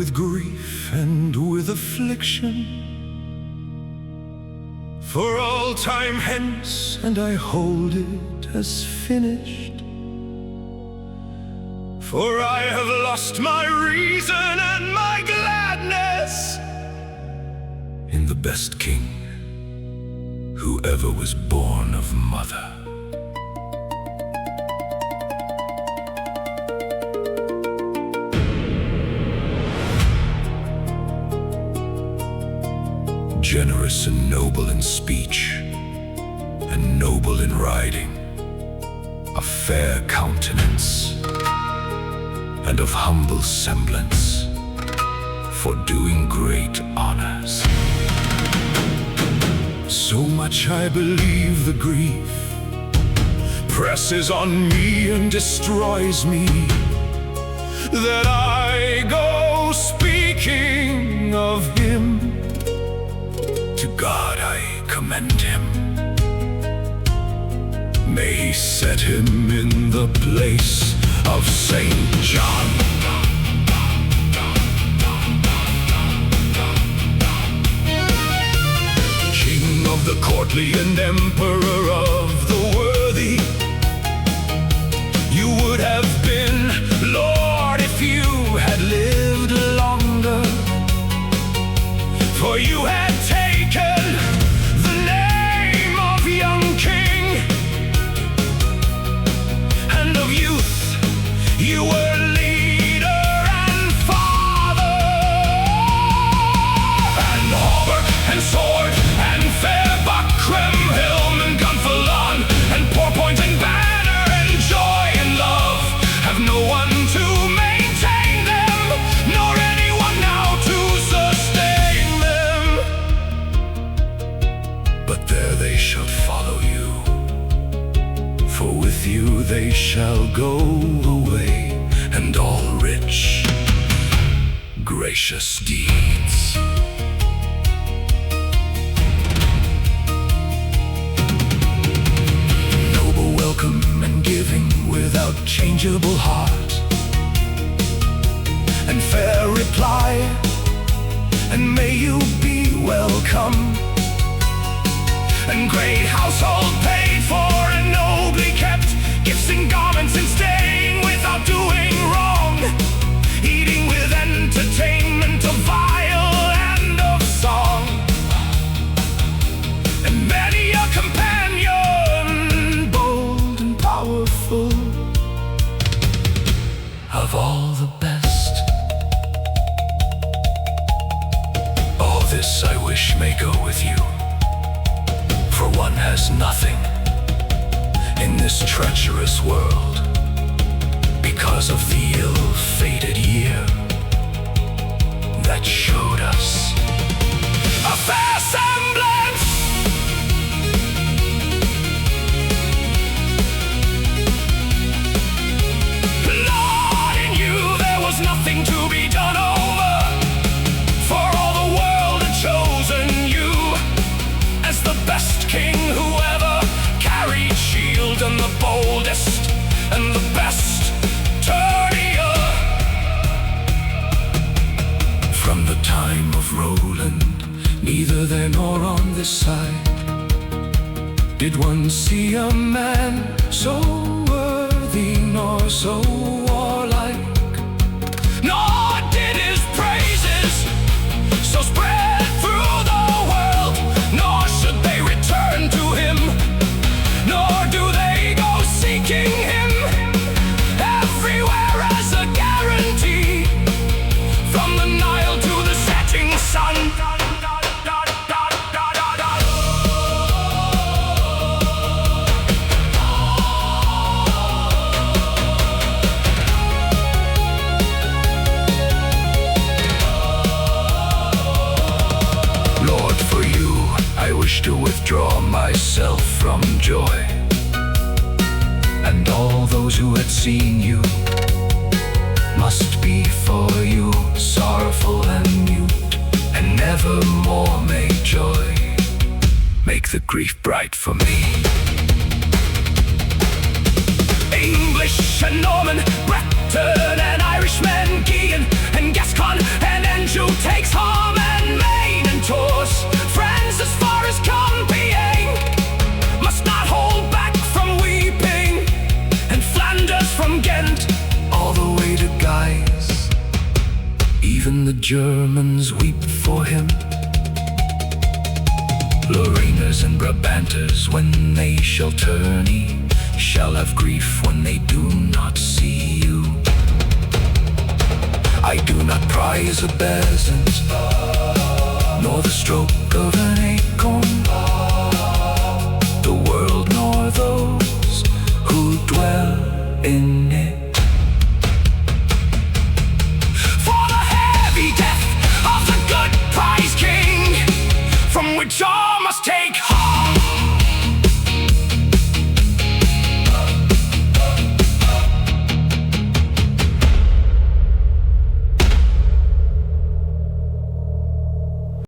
with grief and with affliction, for all time hence, and I hold it as finished. For I have lost my reason and my gladness in the best king who ever was born of mother. Generous and noble in speech, and noble in riding, of fair countenance, and of humble semblance, for doing great honors. So much I believe the grief presses on me and destroys me, that I go speaking of him. To God I commend him. May he set him in the place of Saint John. King of the courtly and emperor of the worthy, you would have been Lord if you had lived longer, for you had taken the name of young king, and of youth you were leader and father, and hauberk and sword and fair buckram, helm and gunfalon, and pourpoint and banner, and joy and love have no one to maintain them, nor anyone now to sustain them. But there they shall follow you, for with you they shall go away, and all rich, gracious deeds. Noble welcome and giving without changeable heart, and fair reply, and may you be welcome, and great household paid for and nobly kept, gifts and garments and staying without doing wrong, eating with entertainment of viol and of song, and many a companion bold and powerful, of all the best. All this I wish may go with you, for one has nothing in this treacherous world, because of the ill-fated year that showed us a fair semblance. Lord, in you there was nothing to be done over, for all the world had chosen you as the best king who ever carried shield, and the boldest and the best tourneur. From the time of Roland, neither there nor on this side did one see a man so worthy nor so warlike, nor did his praises so spread through the world, nor should they return to him, nor do they go seeking him everywhere as a guarantee, from the Nile to the setting sun. Lord, for you I wish to withdraw myself from joy, and all those who had seen you must be for you sorrowful and mute, and never more may joy make the grief bright for me. English and Norman, Breton and Irishman, Guian and Gascon and who takes harm and main and tours friends as far as Compiègne, must not hold back from weeping, and Flanders from Ghent all the way to Guise. Even the Germans weep for him, Lorrainers and Brabanters, when they shall tourney, shall have grief when they do not see you. I do not prize a bezant, nor the stroke of an acorn, the world nor those who dwell in it. For the heavy death of the good prize king, from which all must take harm.